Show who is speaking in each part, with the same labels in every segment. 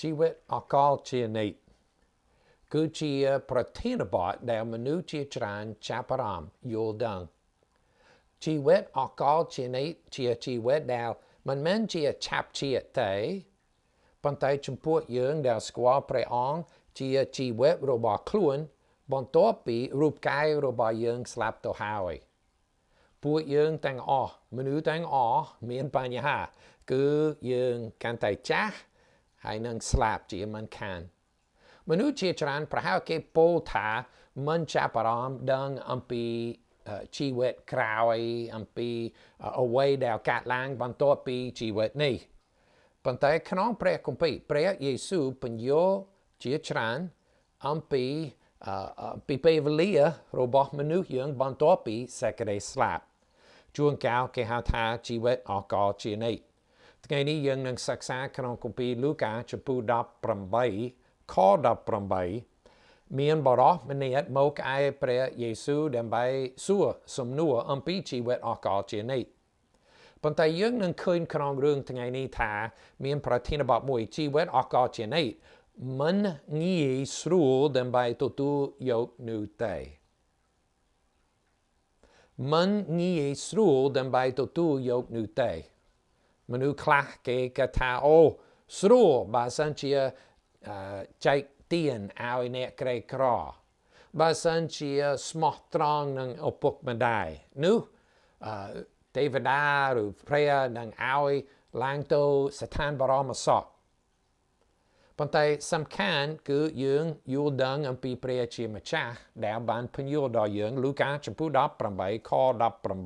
Speaker 1: ជីវិតអកលជានិច្ចគឺជាប្រធានបទដែលមនុស្សជាច្រើនចាប់អារម្មណ៍យល់ដឹងជីវិតអកលជានិច្ចជាជីវិតដែលមិនមែនជាឆាប់ជាតិទេប៉ុន្តែចំពោះយើងដែលស្គាល់ព្រះអង្គជាជីវិតរបស់ខ្លួនបន្ទាប់ពីរូបកាយរបស់យើងស្លាប់ទៅហើយពួកយើងទាំងអស់មនុស្សទាំងអស់មានបញ្ហាគឺយើងកាន់តែចាស់ហើយនឹងស្លាប់ជាមិនខានមនុស្សជាច្រើនប្រហែលគេពោលថាមិនចាប់អារម្មណ៍ដឹងអំពីជីវិតក្រោយអំពីអ្វីដែលកើតឡើងបន្ទាប់ពីជីវិតនេះប៉ុន្តែក្នុងព្រះគម្ពីរព្រះយេស៊ូវបញ្យល់ជាច្រើនអំពីពេលវេលារបស់មនុស្សយើងបន្ទាប់ពីសេចក្តីស្លាប់ជួនកាលគេហៅថាជីវិតអកលជានិច្ចថ្ងៃនេះយើងនឹងសិក្សាក្នុងគម្ពីរលូកាចំពោះ18ខ18មានបរិសម្នាក់មកឯព្រះយេស៊ូវដើម្បីសួរសំណួរអំពីជីវិតអកលជានិច្ចប៉ុន្តែយើងនឹងឃើញក្នុងរឿងថ្ងៃនេះថាមានប្រធានបទមួយជីវិតអកលជានិច្ចមិនងាយស្រួលដើម្បីទទួលយកនោះទេមិនងាយស្រួលដើម្បីទទួលយកនោះទេមនុស្សខ្លះគេគិតថាអូស្រួលបើសិនជាចែកទានឲ្យអ្នកក្រីក្របើសិនជាស្មោះត្រង់នឹងឪពុកម្ដាយនោះទេវតាឬព្រះនឹងឲ្យឡើងទៅស្ថានបរមសុខប៉ុន្តែសំខាន់គឺយើងយល់ដឹងអំពីព្រះជាម្ចាស់ដែលបានពន្យល់ដល់យើងលូកាចំពោះ18ខ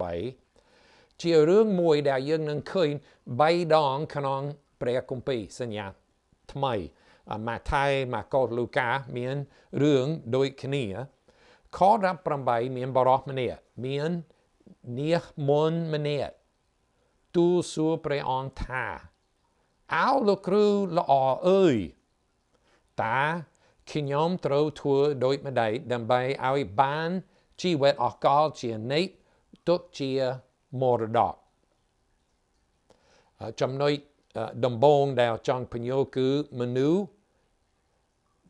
Speaker 1: 18ជារឿងមួយដែលយើងនឹងឃើញ3ដងក្នុងព្រះគម្ពីរសញ្ញាថ្មីម៉ាថាយម៉ាកុសលូកាមានរឿងដូចគ្នាខ18មានបរិសម្នាក់មាននាងមន្តម្នាក់ទូលសួរព្រះអង្គថាអោលោកគ្រូល្អអើយតើខ្ញុំត្រូវធ្វើដូចម្ដេចដើម្បីឲ្យបានជីវិតអកលជានិច្ចទុកជាមរតកចំណុចដំបូងដែលចង់ពន្យល់គឺមនុស្ស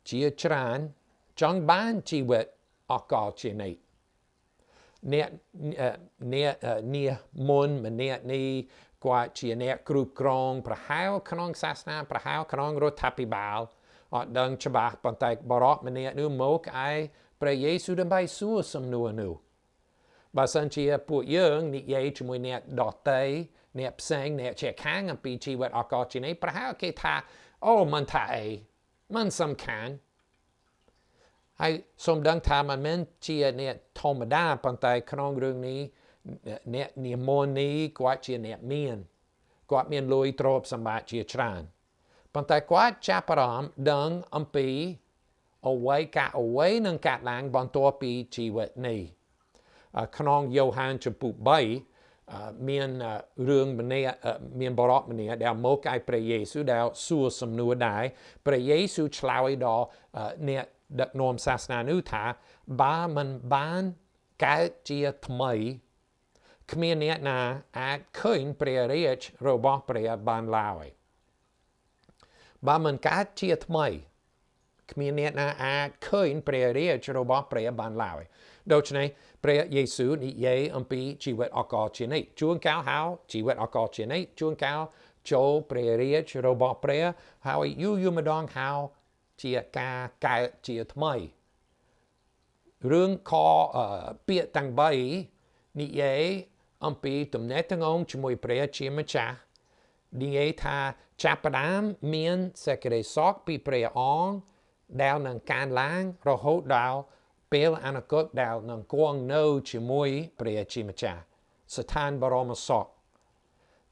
Speaker 1: ជាច្រើនចង់បានជីវិតអកលជានិច្ចអ្នកមុនម្នាក់នេះគាត់ជាអ្នកគ្រប់គ្រងប្រហែលក្នុងសាសនាប្រហែលក្នុងរដ្ឋាភិបាលអត់ដឹងច្បាស់ប៉ុន្តែបរិសម្នាក់នោះមកឯព្រះយេស៊ូវដើម្បីសួរសំណួរនោះបើសិនជាពួកយើងនិយាយជាមួយអ្នកដទៃអ្នកផ្សេងអ្នកជាខាងអំពីជីវិតអកលជានិច្ចប្រហែលគេថាអូមិនថាអីមិនសំខាន់ហើយសូមដឹងថាមិនមែនជាអ្នកធម្មតាប៉ុន្តែក្នុងរឿងនេះអ្នកនិមន្តនេះគាត់ជាអ្នកមានគាត់មានលុយទ្រព្យសម្បត្តិជាច្រើនប៉ុន្តែគាត់ចាប់អារម្មណ៍ដឹងអំពីអ្វីនឹងកាត់ឡើងបន្ទាប់ពីជីវិតនេះក្នុងយ៉ូហានចំពោះ3មានរឿងម្នាក់មានបរិសម្នាក់ដែលមកឯព្រះយេស៊ូវដែលសួរសំណួរដែរព្រះយេស៊ូវឆ្លើយដល់អ្នកដឹកនាំសាសនានោះថាបើមិនបានកើតជាថ្មីគ្មានអ្នកណាអាចឃើញព្រះរាជរបស់ព្រះបានឡើយបើមិនកើតជាថ្មីគ្មានអ្នកណាអាចឃើញព្រះរាជរបស់ព្រះបានឡើយដូច្នេះព្រះយេស៊ូវនិយាយអំពីជីវិតអកលជានិច្ចជួនកាលហៅជីវិតអកលជានិច្ចជួនកាលចូលព្រះរាជរបស់ព្រះហើយយូរម្ដងហៅជាការកើតជាថ្មីរឿងខពាក្យទាំង3និយាយអំពីទំនាក់ទំនងជាមួយព្រះជាម្ចាស់និយាយថាចាប់ផ្ដើមមានសេចក្តីសុខពីព្រះអង្គដែលនឹងកើនឡើងរហូតដល់ពេលអនាគតដែលនឹងគង់នៅជាមួយព្រះជាម្ចាស់ស្ថានបរមសុខ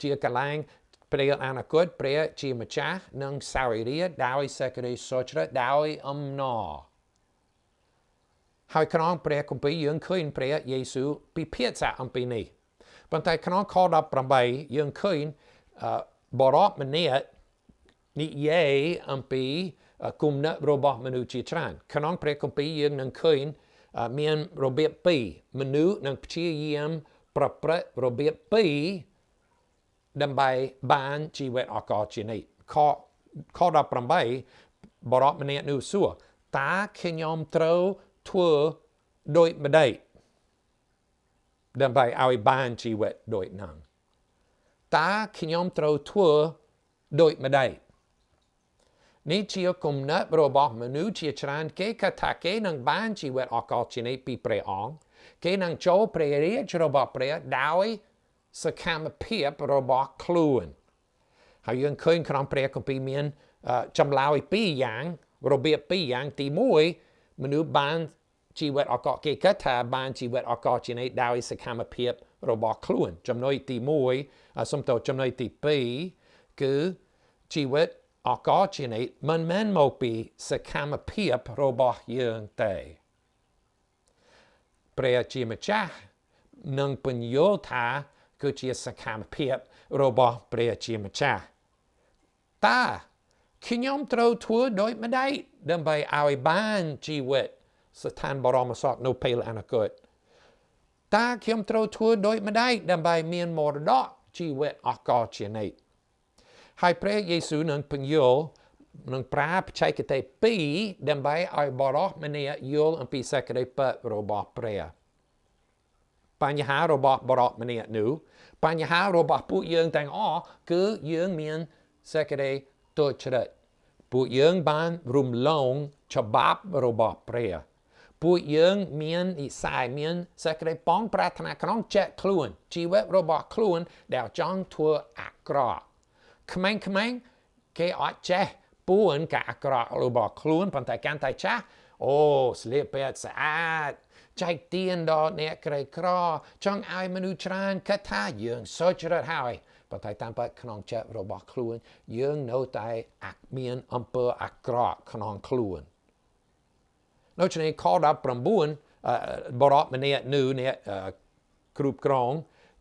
Speaker 1: ជាកន្លែងព្រះអនាគតព្រះជាម្ចាស់នឹងសោយរាជ្យដោយសេចក្តីសុចរិតដោយអំណរហើយក្នុងព្រះគម្ពីរយើងឃើញព្រះយេស៊ូវពិភាក្សាអំពីនេះប៉ុន្តែក្នុងខ18យើងឃើញបរិសម្នាក់និយាយអំពីគុណិតរបស់មនុស្សជាច្រើនក្នុងព្រះគម្ពីរយើងនឹងឃើញមានរបៀប2មនុស្សនឹងព្យាយាមប្រព្រឹត្តរបៀប2ដើម្បីបានជីវិតអកលជានិច្ចខ ខ18បរិបម្នាក់នោះសួរតើខ្ញុំត្រូវធ្វើដូចម្ដេចដើម្បីឲ្យបានជីវិតដូចហ្នឹងតើខ្ញុំត្រូវធ្វើដូចម្ដេចនេះជាគំនិតរបស់មនុស្សជាច្រើនគេគិតថាគេនឹងបានជីវិតអកលជានិច្ចពីព្រះអង្គគេនឹងចូលព្រះរាជរបស់ព្រះដោយសកម្មភាពរបស់ខ្លួនហើយយើងឃើញក្នុងព្រះគម្ពីរមានចម្លើយ2យ៉ាងរបៀប2យ៉ាងទី1មនុស្សបានជីវិតអកលគេគិតថាបានជីវិតអកលជានិច្ចដោយសកម្មភាពរបស់ខ្លួនចំណុចទី1សំទោសចំណុចទី2គឺជីវិតអកលជានិច្ចមិនមែនមកពីសកម្មភាពរបស់យើងទេព្រះជាម្ចាស់នឹងពន្យល់ថាគឺជាសកម្មភាពរបស់ព្រះជាម្ចាស់តើខ្ញុំត្រូវធ្វើដូចម្ដេចដើម្បីឲ្យបានជីវិតស្ថានបរមសុខនៅពេលអនាគតតើខ្ញុំត្រូវធ្វើដូចម្ដេចដើម្បីមានមរតកជីវិតអកលជានិច្ចហើយព្រះយេស៊ូវនឹងពន្យល់នឹងប្រើបច្ចេកទេស2ដើម្បីឲ្យបរិសម្នាក់យល់អំពីសេចក្តីពិតរបស់ព្រះបញ្ហារបស់បរិសម្នាក់នោះបញ្ហារបស់ពួកយើងទាំងអស់គឺយើងមានសេចក្តីទុច្ចរិតពួកយើងបានរំលងច្បាប់របស់ព្រះពួកយើងមាននិស្ស័យមានសេចក្តីប៉ងប្រាថ្នាក្នុងចិត្តខ្លួនជីវិតរបស់ខ្លួនដែលចង់ធ្វើអាក្រក់ក្មេងៗគេអត់ចេះពួនការអាក្រក់របស់ខ្លួនប៉ុន្តែកាន់តែចាស់អូស្លៀកពាក់ស្អាតចែកទានដល់អ្នកក្រីក្រចង់ឲ្យមនុស្សច្រើនគិតថាយើងសុចរិតហើយប៉ុន្តែតាមពិតក្នុងចិត្តរបស់ខ្លួនយើងនៅតែមានអំពើអាក្រក់ក្នុងខ្លួននៅក្នុងខ19បរិបម្នាក់នោះអ្នកគ្រប់គ្រង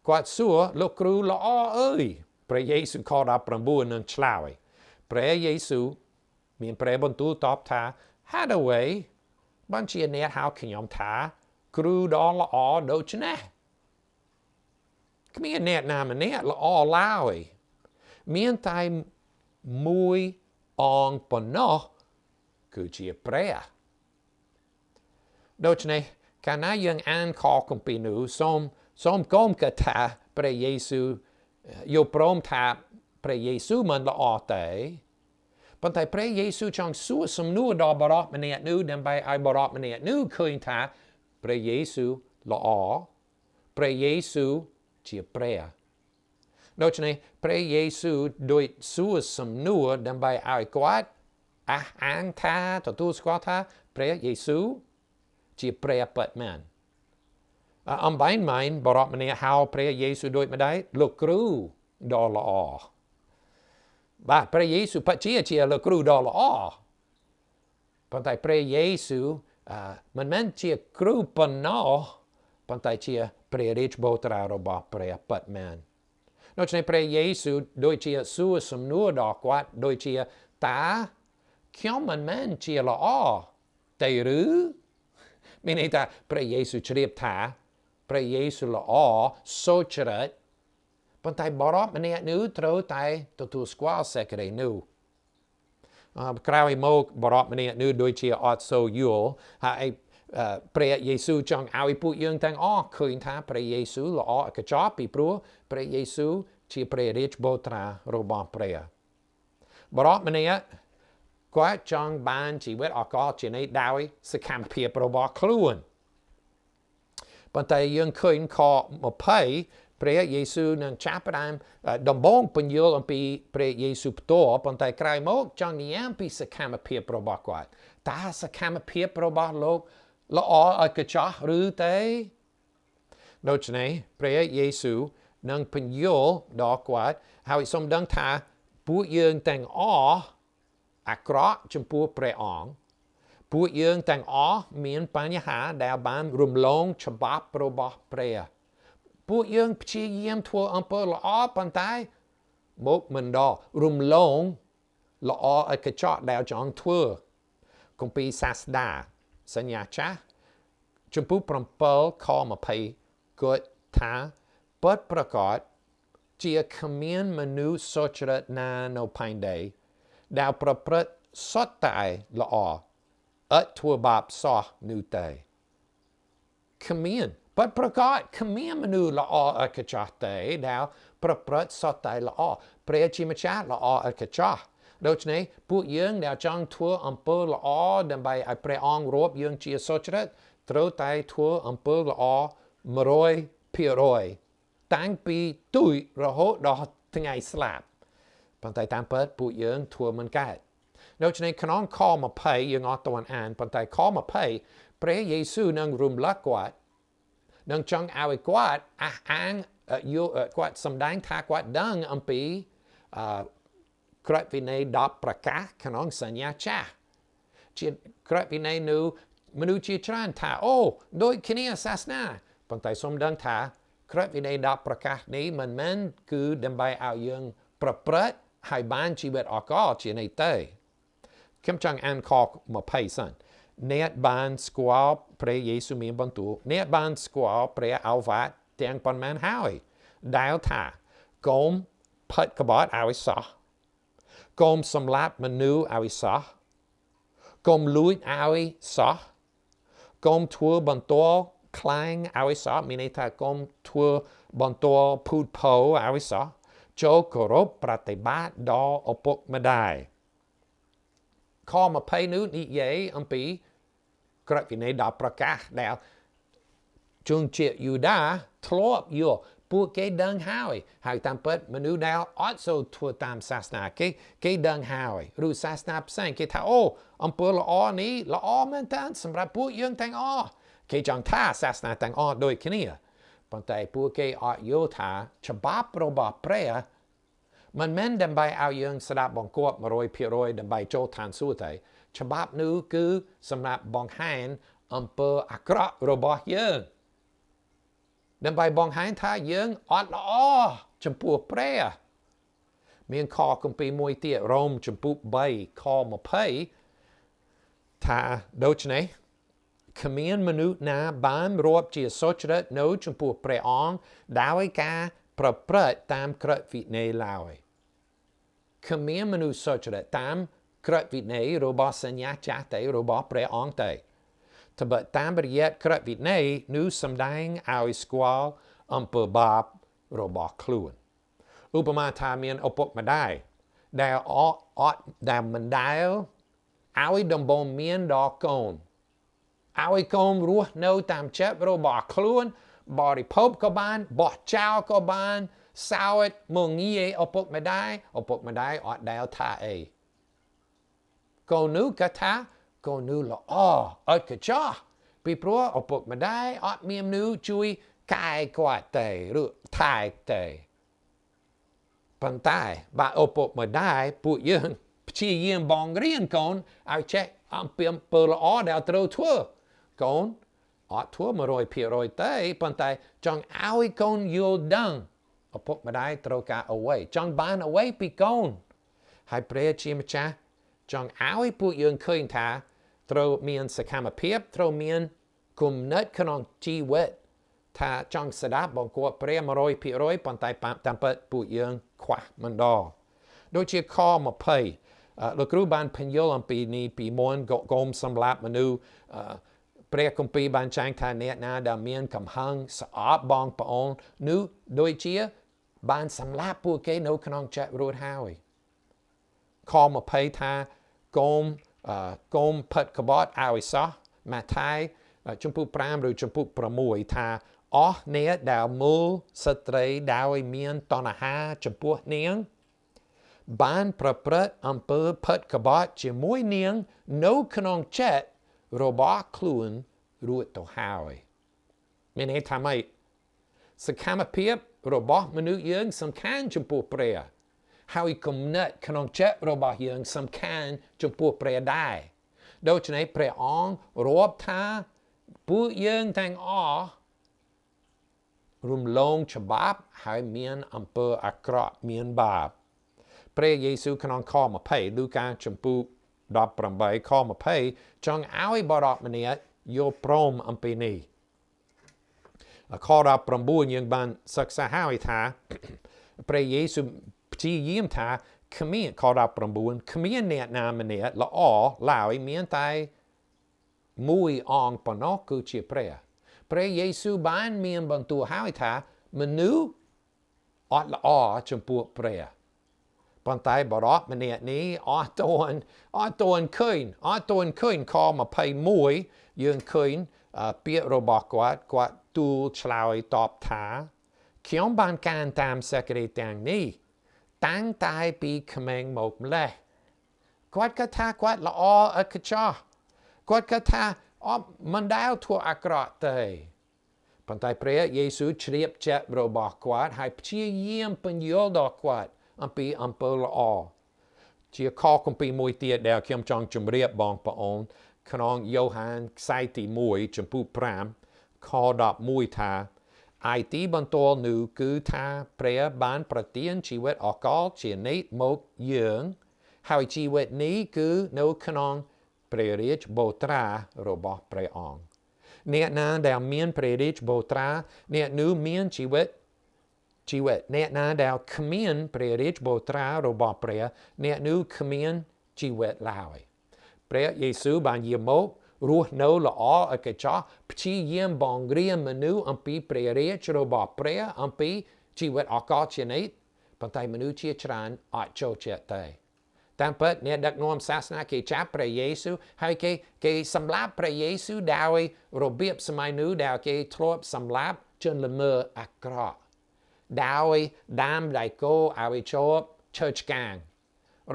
Speaker 1: គាត់សួរលោកគ្រូល្អអើយព្រះយេស៊ូវខ19នឹងឆ្លើយព្រះយេស៊ូវមានព្រះបន្ទូលតបថាហេតុអ្វីបានជាអ្នកហៅខ្ញុំថាគ្រូដ៏ល្អដូច្នេះគ្មានអ្នកណាម្នាក់ល្អឡើយមានតែមួយអង្គប៉ុណ្ណោះគឺជាព្រះដូច្នេះកាលណាយើងអានខគម្ពីរនោះសូមកុំគិតថាព្រះយេស៊ូវយល់ព្រមថាព្រះយេស៊ូវមិនល្អទេប៉ុន្តែព្រះយេស៊ូវចង់សួរសំណួរដល់បរិបម្នាក់នោះដើម្បីឲ្យបរិបម្នាក់នោះឃើញថាព្រះយេស៊ូវល្អព្រះយេស៊ូវជាព្រះដូច្នេះព្រះយេស៊ូវដូចសួរសំណួរដើម្បីឲ្យគាត់អះអាងថាទទួលស្គាល់ថាព្រះយេស៊ូវជាព្រះពិតមែនអំបែងម៉ែនបរិបម្នាក់ហៅព្រះយេស៊ូវដូចម្ដេចលោកគ្រូដ៏ល្អបាទព្រះយេស៊ូវពិតជាលោកគ្រូដ៏ល្អប៉ុន្តែព្រះយេស៊ូវមិនមែនជាគ្រូប៉ុណ្ណោះប៉ុន្តែជាព្រះរាជបុត្រារបស់ព្រះពិតមែនដូច្នេះព្រះយេស៊ូវដូចជាសួរសំណួរដល់គាត់ដូចជាតើខ្ញុំមិនមែនជាល្អទេឬមានន័យថាព្រះយេស៊ូវជ្រាបថាព្រះយេស៊ូវល្អសូចរិតប៉ុន្តែបរិបម្នាក់នោះត្រូវតែទទួលស្គាល់សេចក្តីនោះក្រោយមកបរិបម្នាក់នោះដូចជាអត់សូវយល់ហើយព្រះយេស៊ូវចង់ឲ្យពួកយើងទាំងអស់ឃើញថាព្រះយេស៊ូវល្អឥតខ្ចោះពីព្រោះព្រះយេស៊ូវជាព្រះរាជបុត្រារបស់ព្រះបរិបម្នាក់គាត់ចង់បានជីវិតអកលជានិច្ចដោយសកម្មភាពរបស់ខ្លួនប៉ុន្តែយើងឃើញខ20ព្រះយេស៊ូវនឹងចាប់ផ្ដើមដំបូងពន្យល់អំពីព្រះយេស៊ូវផ្ទាល់ប៉ុន្តែក្រោយមកចង់និយាយអំពីសកម្មភាពរបស់គាត់តើសកម្មភាពរបស់លោកល្អឥតខ្ចោះឬទេដូច្នេះព្រះយេស៊ូវនឹងពន្យល់ដល់គាត់ហើយសូមដឹងថាពួកយើងទាំងអស់អាក្រក់ចំពោះព្រះអង្គពួកយើងទាំងអស់មានបញ្ហាដែលបានរំលងច្បាប់របស់ព្រះពួកយើងព្យាយាមធ្វើអំពើល្អប៉ុន្តែមកមិនដល់រំលងល្អឥតខ្ចោះដែលចង់ធ្វើគម្ពីរសាស្តាសញ្ញាចាស់ចំពោះ7ខ20គាត់ថាពិតប្រាកដជាគ្មានមនុស្សសុចរិតណានៅផែនដី ដែលប្រព្រឹត្តសុទ្ធតែល្អឥតធ្វើបាបសោះនោះទេគ្មានពិតប្រាកដគ្មានមនុស្សល្អឥតខ្ចោះទេដែលប្រព្រឹត្តសុទ្ធតែល្អព្រះជាម្ចាស់ល្អឥតខ្ចោះដូច្នេះពួកយើងដែលចង់ធ្វើអំពើល្អដើម្បីឲ្យព្រះអង្គរាប់យើងជាសុចរិតត្រូវតែធ្វើអំពើល្អ100%តាំងពីទូចរហូតដល់ថ្ងៃស្លាប់ប៉ុន្តែតាមពិតពួកយើងធ្វើមិនកើតដូច្នេះក្នុងខ20យើងអត់ទាន់អានប៉ុន្តែខ20ព្រះយេស៊ូវនឹងរំលឹកគាត់នឹងចង់ឲ្យគាត់អះអាងគាត់សម្ដែងថាគាត់ដឹងអំពីក្រឹតវិន័យ10ប្រការក្នុងសញ្ញាចាស់ជាក្រឹតវិន័យនោះមនុស្សជាច្រើនថាអូដូចគ្នាសាសនាប៉ុន្តែសូមដឹងថាក្រឹតវិន័យ10ប្រការនេះមិនមែនគឺដើម្បីឲ្យយើងប្រព្រឹត្តឲ្យបានជីវិតអកលជានេះទេខ្ញុំចង់អានខ20សិនអ្នកបានស្គាល់ព្រះយេស៊ូវមានបន្ទូលអ្នកបានស្គាល់ព្រះឱវាទទាំងប៉ុន្មានហើយដែលថាកុំផិតក្បត់ឲ្យសោះកុំសម្លាប់មនុស្សឲ្យសោះកុំលួចឲ្យសោះកុំធ្វើបន្ទាល់ខ្លែងឲ្យសោះមានន័យថាកុំធ្វើបន្ទាល់ភូតភរឲ្យសោះចូលគោរពប្រតិបត្តិដល់ឪពុកម្ដាយខ20នោះនិយាយអំពីក្រឹតវិន័យ10ប្រការដែលជនជាតិយូដាធ្លាប់យកពួកគេដឹងហើយតាមពិតមនុស្សដែលអត់សូវធ្វើតាមសាសនាគេដឹងហើយឬសាសនាផ្សេងគេថាអូអំពើល្អនេះល្អមែនតើសម្រាប់ពួកយើងទាំងអស់គេចង់ថាសាសនាទាំងអស់ដូចគ្នាប៉ុន្តែពួកគេអត់យល់ថាច្បាប់របស់ព្រះមិនមែនដើម្បីឲ្យយើងស្ដាប់បង្គាប់ 100% ដើម្បីចូលឋានសួគ៌ទេច្បាប់នោះគឺសម្រាប់បង្ហាញអំពើអាក្រក់របស់យើងដើម្បីបង្ហាញថាយើងអត់ល្អចំពោះព្រះមានខគម្ពីរមួយទៀតរ៉ូមចំពោះ3ខ20ថាដូច្នេះគ្មានមនុស្សណាបានរាប់ជាសុចរិតនៅចំពោះព្រះអង្គដោយការប្រព្រឹត្តតាមក្រឹតវិន័យឡើយគ្មានមនុស្សសុចរិតតាមក្រឹតវិន័យរបស់សញ្ញាចាស់ទេរបស់ព្រះអង្គទេត្បិតតាមរយៈក្រឹតវិន័យនោះសម្ដែងឲ្យស្គាល់អំពើបាបរបស់ខ្លួនឧបមាថាមានឪពុកម្ដាយដែលដែលមិនដែលឲ្យដំបូន្មានដល់កូនឲ្យកូនរស់នៅតាមចិត្តរបស់ខ្លួនបរិភោគក៏បានបោះចោលក៏បានសោតមកងាយឪពុកម្ដាយអត់ដែលថាអីកូននោះក៏ថាកូននោះល្អអត់កញ្ចោះពីព្រោះឪពុកម្ដាយអត់មានមនុស្សជួយកាយគាត់ទេឬថែទេប៉ុន្តែបើឪពុកម្ដាយពួកយើងព្យាយាមបងរៀនកូនឲ្យចេះអំពីអំពើល្អដែលត្រូវធ្វើកូនអត់ធ្វើ 100% ទេប៉ុន្តែចង់ឲ្យកូនយល់ដឹងឪពុកម្ដាយត្រូវការអ្វីចង់បានអ្វីពីកូនហើយព្រះជាម្ចាស់ចង់ឲ្យពួកយើងឃើញថាត្រូវមានសកម្មភាពត្រូវមានគំនិតក្នុងជីវិតថាចង់ស្ដាប់បង្គាប់ព្រះ 100% ប៉ុន្តែតាមពិតពួកយើងខ្វះមិនដល់ដូចជាខ20លោកគ្រូបានពន្យល់អំពីនេះពីមុនកុំសម្លាប់មនុស្សព្រះគម្ពីរបានចែងថាអ្នកណាដែលមានកំហឹងស្អប់បងប្អូននោះដូចជាបានសម្លាប់ពួកគេនៅក្នុងចិត្តរួចហើយខ20ថាកុំផិតក្បត់ឲ្យសោះម៉ាថាយជំពូក5ឬជំពូក6ថាអស់អ្នកដែលមូលស្ត្រីដោយមានតណ្ហាចំពោះនាងបានប្រព្រឹត្តអំពើផិតក្បត់ជាមួយនាងនៅក្នុងចិត្តរបស់ខ្លួនរួចទៅហើយមានន័យថាម៉េចសកម្មភាពរបស់មនុស្សយើងសំខាន់ចំពោះព្រះហើយគំនិតក្នុងចិត្តរបស់យើងសំខាន់ចំពោះព្រះដែរដូច្នេះព្រះអង្គរាប់ថាពួកយើងទាំងអស់រំលងច្បាប់ហើយមានអំពើអាក្រក់មានបាបព្រះយេស៊ូវក្នុងខ20លូកាចំពោះ18ខ20ចង់ឲ្យបរិបម្នាក់យល់ព្រមអំពីនេះខ19យើងបានសិក្សាហើយថាព្រះយេស៊ូវព្យាយាមថា គ្មានខ19គ្មានអ្នកណាម្នាក់ល្អឡើយមានតែមួយអង្គប៉ុណ្ណោះគឺជាព្រះយេស៊ូវបានមានបន្ទូលហើយថាមនុស្សអត់ល្អចំពោះព្រះប៉ុន្តែបរិបម្នាក់នេះអត់ទាន់ឃើញខ21យើងឃើញពាក្យរបស់គាត់ទូលឆ្លើយតបថាខ្ញុំបានការតាមសេចក្តីទាំងនេះតាំងតែពីក្មេងមកម្លេះគាត់គិតថាគាត់ល្អឥតខ្ចោះគាត់គិតថាមិនដែលធ្វើអាក្រក់ទេប៉ុន្តែព្រះយេស៊ូវជ្រាបចិត្តរបស់គាត់ហើយព្យាយាមពន្យល់ដល់គាត់អំពីអំពើល្អជាខគម្ពីរមួយទៀតដែលខ្ញុំចង់ជម្រាបបងប្អូនក្នុងយ៉ូហានខ្សែទី1ចំពោះ5ខ11ថាឯទីបន្ទាល់នោះគឺថាព្រះបានប្រទានជីវិតអកលជានិច្ចមកយើងហើយជីវិតនេះគឺនៅក្នុងព្រះរាជបូត្រារបស់ព្រះអង្គអ្នកណាដែលមានព្រះរាជបូត្រាអ្នកនោះមានជីវិតអ្នកណាដែលគ្មានព្រះរាជបូត្រារបស់ព្រះអ្នកនោះគ្មានជីវិតឡើយព្រះយេស៊ូវបានយាងមករស់នៅល្អឥតខ្ចោះព្យាយាមបង្រៀនមនុស្សអំពីព្រះរាជរបស់ព្រះអំពីជីវិតអកលជានិច្ចប៉ុន្តែមនុស្សជាច្រើនអត់ចូលចិត្តទេតាមពិតអ្នកដឹកនាំសាសនាគេចាប់ព្រះយេស៊ូវហើយគេសម្លាប់ព្រះយេស៊ូវដោយរបៀបសម័យនោះដែលគេធ្លាប់សម្លាប់ជនល្មើសអាក្រក់ដោយដាមដៃគោឲ្យជាប់ឈើឆ្កាង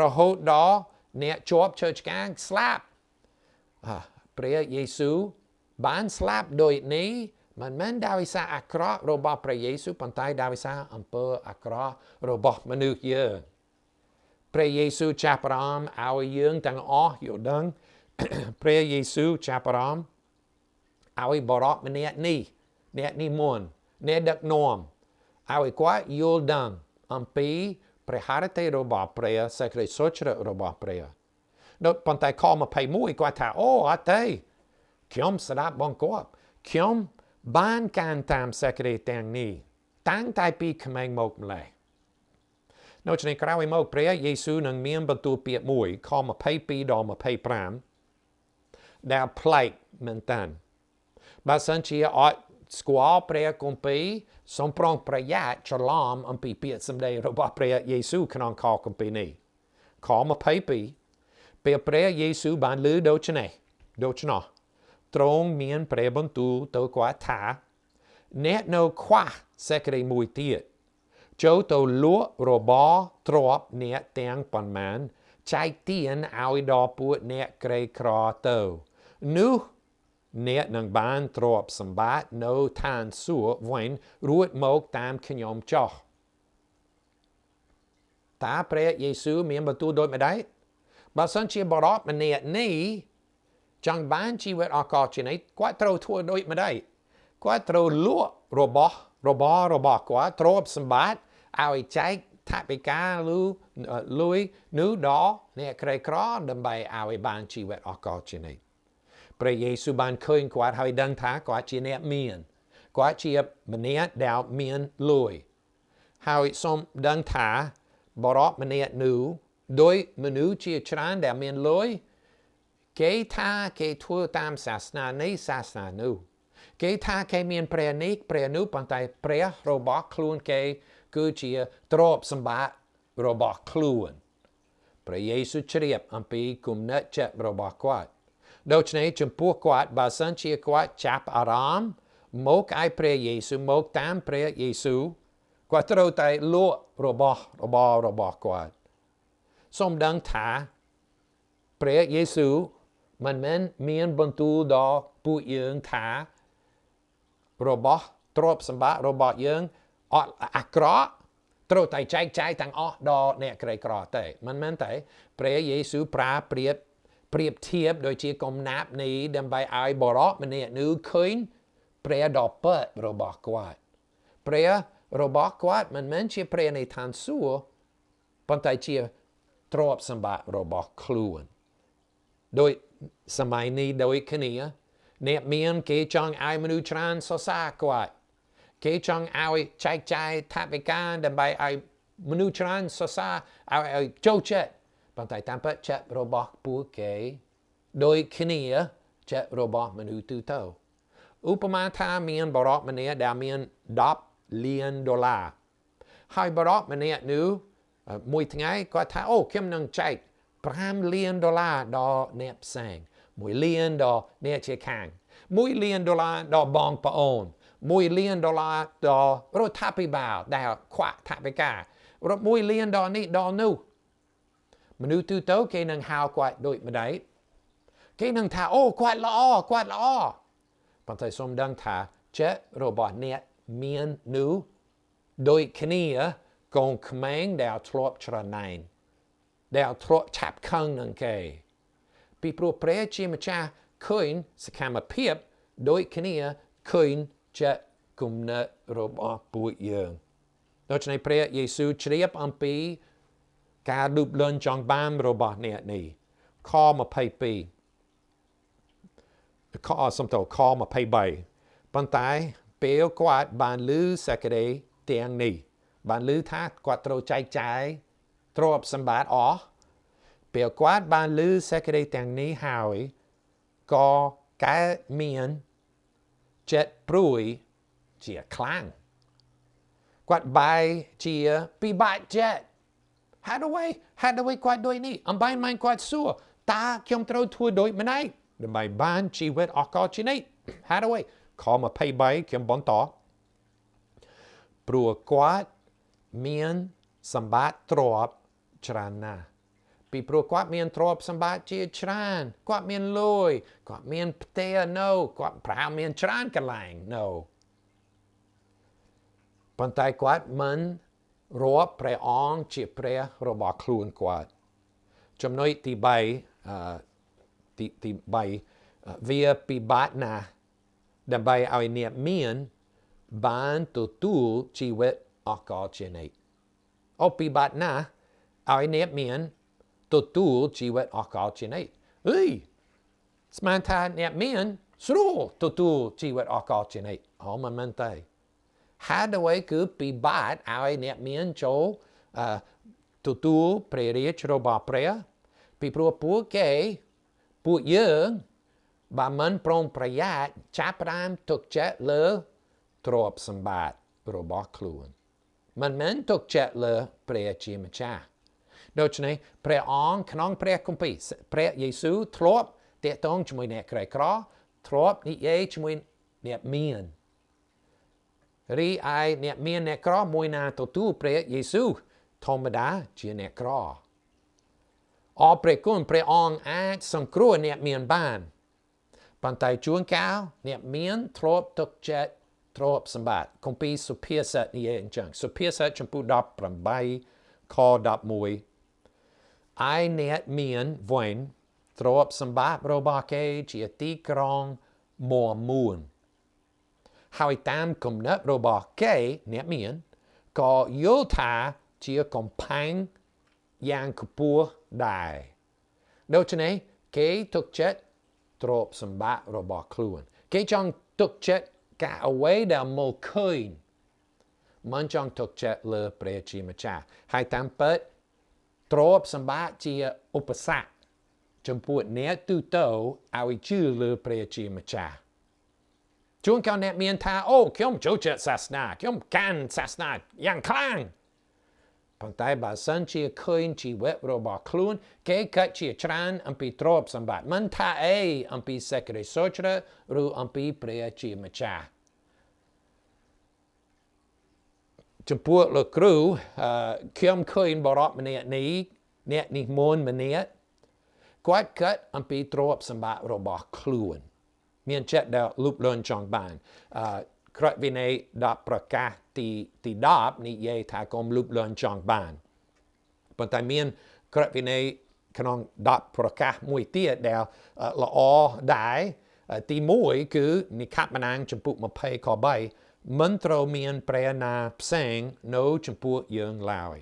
Speaker 1: រហូតដល់អ្នកជាប់ឈើឆ្កាងស្លាប់ព្រះយេស៊ូវបានស្លាប់ដោយនេះមិនមែនដោយសារអាក្រក់របស់ព្រះយេស៊ូវប៉ុន្តែដោយសារអំពើអាក្រក់របស់មនុស្សយើងព្រះយេស៊ូវចាប់អារម្មណ៍ឲ្យយើងទាំងអស់យល់ដឹងព្រះយេស៊ូវចាប់អារម្មណ៍ឲ្យបរិបម្នាក់នេះអ្នកនិមន្តអ្នកដឹកនាំឲ្យគាត់យល់ដឹងអំពីព្រះハរតីរបស់ព្រះសេចក្តីសុចរិតរបស់ព្រះដល់ប៉ុន្តែខ21គាត់ថាអូអត់ទេខ្ញុំស្ដាប់បងគាត់ខ្ញុំបានការតាមសេចក្តីទាំងនេះតាំងតែពីក្មេងមកម្លេះនៅឆ្នាំក្រោយមកព្រះយេស៊ូវនឹងមានបន្ទូលពាក្យមួយខ22ដល់25ដែលប្លែកមែនតើបើសិនជាអត់ស្គាល់ព្រះគម្ពីរសូមប្រុងប្រយ័ត្នច្រឡំអំពីពាក្យសម្ដីរបស់ព្រះយេស៊ូវក្នុងខគម្ពីរនេះខ22ពេលព្រះយេស៊ូវបានលើដូច្នោះទ្រង់មានព្រះបន្ទូលទៅគាត់ថាអ្នកនៅខ្វះសេចក្តីមួយទៀតចូលទៅលក់របស់ទ្រព្យអ្នកទាំងប៉ុន្មានចែកទានឲ្យដល់ពួកអ្នកក្រីក្រទៅនោះអ្នកនឹងបានទ្រព្យសម្បត្តិនៅឋានសួគ៌វិញរួចមកតាមខ្ញុំចុះតើព្រះយេស៊ូវមានបន្ទូលដូចម្ដេចបើសិនជាបរិបម្នាក់នេះចង់បានជីវិតអកលជានិច្ចគាត់ត្រូវធ្វើដូចម្ដេចគាត់ត្រូវលក់របស់គាត់ទ្រព្យសម្បត្តិឲ្យចែកថវិកាឬលុយនោះដល់អ្នកក្រីក្រដើម្បីឲ្យបានជីវិតអកលជានិច្ចព្រះយេស៊ូវបានឃើញគាត់ហើយដឹងថាគាត់ជាអ្នកមានគាត់ជាម្នាក់ដែលមានលុយហើយសូមដឹងថាបរិបម្នាក់នោះដោយមនុស្សជាច្រើនដែលមានលុយគេថាគេធ្វើតាមសាសនានេះសាសនានោះគេថាគេមានព្រះនេះព្រះនោះប៉ុន្តែព្រះរបស់ខ្លួនគេគឺជាទ្រព្យសម្បត្តិរបស់ខ្លួនព្រះយេស៊ូវជ្រាបអំពីគំនិតចិត្តរបស់គាត់ដូច្នេះចំពោះគាត់បើសិនជាគាត់ចាប់អារម្មណ៍មកឲ្យព្រះយេស៊ូវមកតាមព្រះយេស៊ូវគាត់ត្រូវតែលក់របស់គាត់សូមដឹងថាព្រះយេស៊ូវមិនមែនមានបន្ទូលដល់ពួកយើងថារបស់ទ្រព្យសម្បត្តិរបស់យើងអត់អាក្រក់ត្រូវតែចែកចាយទាំងអស់ដល់អ្នកក្រីក្រទេមិនមែនទេព្រះយេស៊ូវប្រើប្រៀបធៀបដូចជាកំណាប់នេះដើម្បីឲ្យបរិបម្នាក់នោះឃើញព្រះដ៏ពិតរបស់គាត់ព្រះរបស់គាត់មិនមែនជាព្រះនៃឋានសួគ៌ប៉ុន្តែជាទ្រព្យសម្បត្តិរបស់ខ្លួនដោយសម័យនេះដូចគ្នាអ្នកមានគេចង់ឲ្យមនុស្សច្រើនសរសើរគាត់គេចង់ឲ្យចែកចាយថវិកាដើម្បីឲ្យ មនុស្សច្រើនសរសើរឲ្យចូលចិត្តប៉ុន្តែតាមពិតចិត្តរបស់ពួកគេដូចគ្នាចិត្តរបស់មនុស្សទូទៅឧបមាថាមានបរិបម្នាក់ដែលមាន10លានដុល្លារហើយបរិបម្នាក់នោះមួយថ្ងៃគាត់ថាអូខ្ញុំនឹងចែក5លានដុល្លារដល់អ្នកផ្សេង1លានដល់អ្នកជិតខាង1លានដុល្លារដល់បងប្អូន1លានដុល្លារដល់រដ្ឋាភិបាលដែលខ្វះថវិកា1លានដល់នេះដល់នោះមនុស្សទូទៅគេនឹងហៅគាត់ដូចម្ដេចគេនឹងថាអូគាត់ល្អប៉ុន្តែសូមដឹងថាចិត្តរបស់អ្នកមាននោះដូចគ្នាកូនក្មេងដែលធ្លាប់ច្រណែនដែលធ្លាប់ឆាប់ខឹងនឹងគេពីព្រោះព្រះជាម្ចាស់ឃើញសកម្មភាពដូចគ្នាឃើញចិត្តគំនិតរបស់ពួកយើងដូច្នេះព្រះយេស៊ូវជ្រាបអំពីការលូបលន់ចង់បានរបស់អ្នកនេះខ22ខ23ប៉ុន្តែពេលគាត់បានឮសេចក្តីទាំងនេះបានឮថាគាត់ត្រូវចែកចាយទ្រព្យសម្បត្តិអស់ពេលគាត់បានឮសេចក្តីទាំងនេះហើយក៏កើតមានចិត្តព្រួយជាខ្លាំងគាត់បែរជាពិបាកចិត្តហេតុអ្វីគាត់ដូចនេះអំបញ្ញមិនគាត់សួរតើខ្ញុំត្រូវធ្វើដូចម្ដេចដើម្បីបានជីវិតអស់កលជានិច្ចហេតុអ្វីខ23ខ្ញុំបន្តព្រោះគាត់មានសម្បត្តិទ្រព្យច្រើនណាស់ពីព្រោះគាត់មានទ្រព្យសម្បត្តិជាច្រើនគាត់មានលុយគាត់មានផ្ទះនៅគាត់ប្រហែលមានច្រើនកន្លែងនៅប៉ុន្តែគាត់មិនរាប់ព្រះអង្គជាព្រះរបស់ខ្លួនគាត់ចំណុចទី3វាពិបាកណាស់ដើម្បីឲ្យអ្នកមានបានទទួលជីវិតអស់កលជានិច្ចពិបាកណាស់ឲ្យអ្នកមានទទួលជីវិតអស់កលជានិច្ចស្មានថាអ្នកមានស្រួលទទួលជីវិតអស់កលជានិច្ចមិនមែនទេហេតុអ្វីគឺពិបាកឲ្យអ្នកមានចូលទទួលព្រះរាជរបស់ព្រះពីព្រោះពួកយើងបើមិនប្រុងប្រយ័ត្នចាប់ផ្ដើមទុកចិត្តលើទ្រព្យសម្បត្តិរបស់ខ្លួនមិនមែនទុកចិត្តលើព្រះជាម្ចាស់ដូច្នេះព្រះអង្គក្នុងព្រះគម្ពីរព្រះយេស៊ូវធ្លាប់តាក់ទងជាមួយអ្នកក្រីក្រធ្លាប់និយាយជាមួយអ្នកមានរីឯអ្នកមានអ្នកក្រមួយណាទទួលព្រះយេស៊ូវធម្មតាជាអ្នកក្រព្រះគុណព្រះអង្គអាចសង្គ្រោះអ្នកមានបានប៉ុន្តែជួនកាលអ្នកមានធ្លាប់ទុកចិត្តទ្រព្យសម្បត្តិគម្ពីរសុភាសិតនិយាយអញ្ចឹងសុភាសិតចំពោះ18ខ11ឯអ្នកមានវិញទ្រព្យសម្បត្តិរបស់គេជាទីក្រុងមាំមួនហើយតាមគំនិតរបស់គេអ្នកមានក៏យល់ថាជាកំផែងយ៉ាងខ្ពស់ដែរដូច្នេះគេទុកចិត្តទ្រព្យសម្បត្តិរបស់ខ្លួនគេចង់ទុកចិត្តការអ្វីដែលមកឃើញមិនចង់ទុកចិត្តលើព្រះជាម្ចាស់ហើយតាមពិតទ្រព្យសម្បត្តិជាឧបសគ្គចំពោះអ្នកទូទៅឲ្យជឿលើព្រះជាម្ចាស់ជួនកាលអ្នកមានថាខ្ញុំចូលចិត្តសាសនាខ្ញុំកាន់សាសនាយ៉ាងខ្លាំងប៉ុន្តែបើសិនជាឃើញជីវិតរបស់ខ្លួនគេគិតជាច្រើនអំពីទ្រព្យសម្បត្តិមិនថាអំពីសេចក្តីសុខឬអំពីព្រះជាម្ចាស់ចំពោះលោកគ្រូខ្ញុំឃើញបរិបម្នាក់នេះអ្នកនិមន្តម្នាក់គាត់គិតអំពីទ្រព្យសម្បត្តិរបស់ខ្លួនមានចិត្តដែលលូបលន់ចង់បានក្រឹតវិន័យ10ប្រកាសទី10និយាយថាកុំលូបលន់ចង់បានប៉ុន្តែមានក្រឹតវិន័យក្នុង10ប្រកាសមួយទៀតដែលល្អដែរទី1គឺនិខបណាំងចំពុក20ខ3មិនត្រូវមានព្រះណាផ្សេងនៅចំពោះយើងឡើយ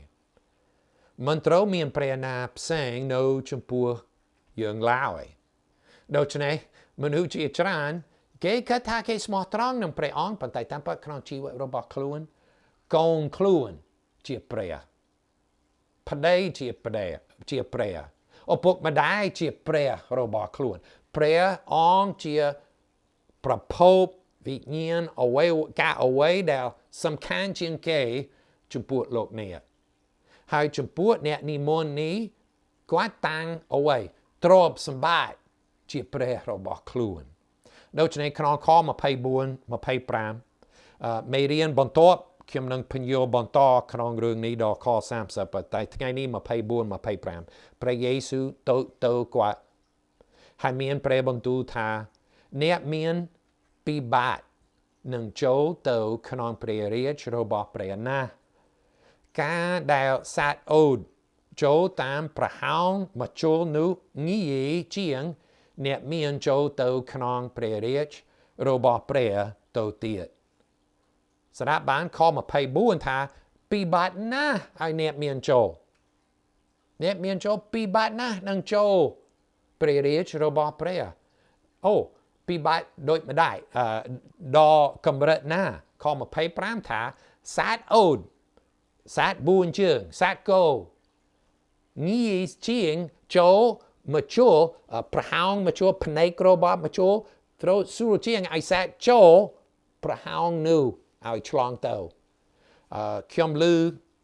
Speaker 1: មិនត្រូវមានព្រះណាផ្សេងនៅចំពោះយើងឡើយដូច្នេះមនុស្សជាច្រើនគេគិតថាគេស្មោះត្រង់នឹងព្រះអង្គប៉ុន្តែតាមពិតក្នុងជីវិតរបស់ខ្លួនកូនខ្លួនជាព្រះ ប្តីជាព្រះឪពុកម្ដាយជាព្រះរបស់ខ្លួនព្រះអង្គជាប្រភពវិញ្ញាណអ្វីដែលសំខាន់ជាងគេចំពោះលោកនេះហើយចំពោះអ្នកនិមន្តនេះគាត់តាំងអ្វីទ្រព្យសម្បត្តិជាព្រះរបស់ខ្លួនដូច្នេះក្នុងខ24 25មេរៀនបន្ទាប់ខ្ញុំនឹងពន្យល់បន្តក្នុងរឿងនេះដល់ខ30តែថ្ងៃនេះ24 25ព្រះយេស៊ូវទៅគាត់ហើយមានព្រះបន្ទូលថាអ្នកមានពិបត្តិនឹងចូលទៅក្នុងព្រះរាជរបស់ព្រះណាការដែលសត្វអូតចូលតាមប្រហោងមកចូលនោះងាយជាងអ្នកមានចូលទៅក្នុងព្រះរាជរបស់ព្រះទៅទៀតស្រាប់បានខ24ថាពិបត្តិណាស់ឲ្យអ្នកមានចូលពិបត្តិណាស់នឹងចូលព្រះរាជរបស់ព្រះអូពិបត្តិដូចម្ដេចដល់កម្រិតណាខ25ថាសត្វអូតសត្វ4ជើងសត្វគោងាយជាងចូលមកជួប្រហោងមកជួភ្នែករបស់មកជួត្រូវស្រួលជាងឲ្យសត្វចូលប្រហោងនោះឲ្យឆ្លងទៅខ្ញុំឮ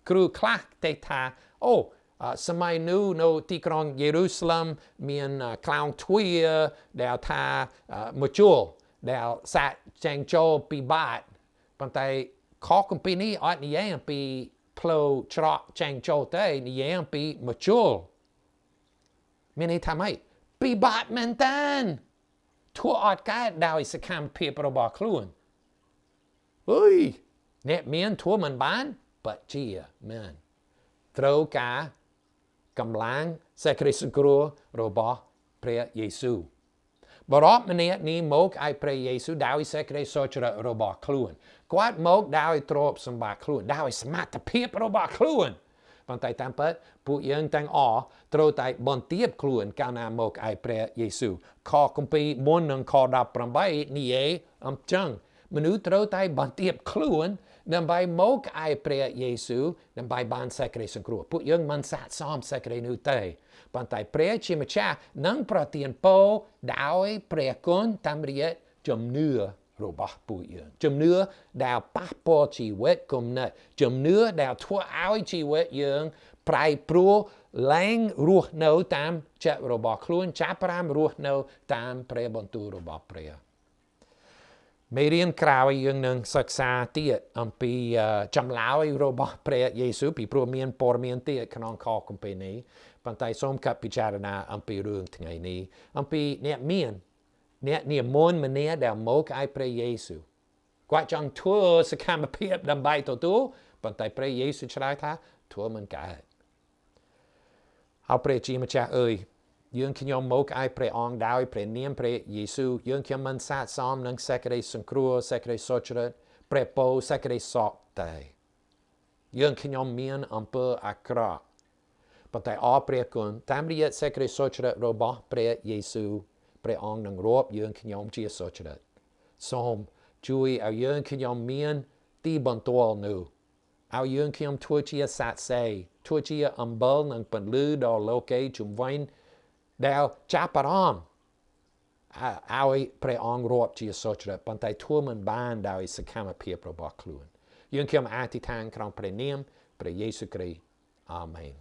Speaker 1: គ្រូខ្លះតែថាអូសម័យនោះនៅទីក្រុងយេរូសាឡឹមមានខ្លោងទ្វារដែលថាមកជួដែលសត្វចែងចូលពីបាតប៉ុន្តែខគម្ពីរនេះអត់និយាយអំពីផ្លូវច្រកចែងចូលទេនិយាយអំពីមកជួមានន័យថាម៉េចពិបត្តិមែនតើធ្វើអត់កើតដោយសកម្មភាពរបស់ខ្លួនអើយអ្នកមានធ្វើមិនបានបច្ជាមែនត្រូវការកម្លាំងសេចក្តីសង្គ្រោះរបស់ព្រះយេស៊ូវបរិបម្នាក់នេះមកឲ្យព្រះយេស៊ូវដោយសេចក្តីសុចរិតរបស់ខ្លួនគាត់មកដោយទ្រព្យសម្បត្តិខ្លួនដោយសមត្ថភាពរបស់ខ្លួនប៉ុន្តែតាមពិតពួកយើងទាំងអស់ត្រូវតែបន្ទាបខ្លួនកាលណាមកឲ្យព្រះយេស៊ូវខគម្ពីរមុននឹងខ18និយាយអំចឹងមនុស្សត្រូវតែបន្ទាបខ្លួនដើម្បីមកឲ្យព្រះយេស៊ូវដើម្បីបានសេចក្តីសង្គ្រោះពួកយើងមិនស័ក្តិសមសេចក្តីនោះទេប៉ុន្តែព្រះជាម្ចាស់នឹងប្រទានពរដោយព្រះគុណតាមរយៈជំនឿរបស់ពួកយើងជំនឿដែលប៉ះពាល់ជីវិតគំនិតជំនឿដែលធ្វើឲ្យជីវិតយើងប្រែប្រួលឡើងរស់នៅតាមចិត្តរបស់ខ្លួនចាប់ផ្ដើមរស់នៅតាមព្រះបន្ទូលរបស់ព្រះមេរៀនក្រោយយើងនឹងសិក្សាទៀតអំពីចម្លើយរបស់ព្រះយេស៊ូវពីព្រោះមានព័ត៌មានទៀតក្នុងខគម្ពីរនេះប៉ុន្តែសូមកាត់ពិចារណាអំពីរឿងថ្ងៃនេះអំពីអ្នកនិមន្តម្នាក់ដែលមកឲ្យព្រះយេស៊ូវគាត់ចង់ធ្វើសកម្មភាពដើម្បីទទួលប៉ុន្តែព្រះយេស៊ូវឆ្លើយថាធ្វើមិនកើតហើយព្រះជាម្ចាស់អើយយើងខ្ញុំមកឲ្យព្រះអង្គដោយព្រះនាមព្រះយេស៊ូវយើងខ្ញុំមិនស័ក្តិសមនឹងសេចក្តីសង្គ្រោះសេចក្តីសុចរិតព្រះពរសេចក្តីសុខតែយើងខ្ញុំមានអំពើអាក្រក់ប៉ុន្តែអរព្រះគុណតាមរយៈសេចក្តីសុចរិតរបស់ព្រះយេស៊ូវព្រះអង្គនឹងរាប់យើងខ្ញុំជាសុចរិតសូមជួយឲ្យយើងខ្ញុំមានទីបន្ទាល់នោះឲ្យយើងខ្ញុំធ្វើជាសាក្សីធ្វើជាអំបិលនិងពន្លឺដល់លោកីជំនវិញដែលចាប់អារម្មណ៍ឲ្យព្រះអង្គរាប់ជាសុចរិតប៉ុន្តែធ្វើមិនបានដោយសកម្មភាពរបស់ខ្លួនយើងខ្ញុំអធិដ្ឋានក្នុងព្រះនាមព្រះយេស៊ូវគ្រីស្ទអាមែន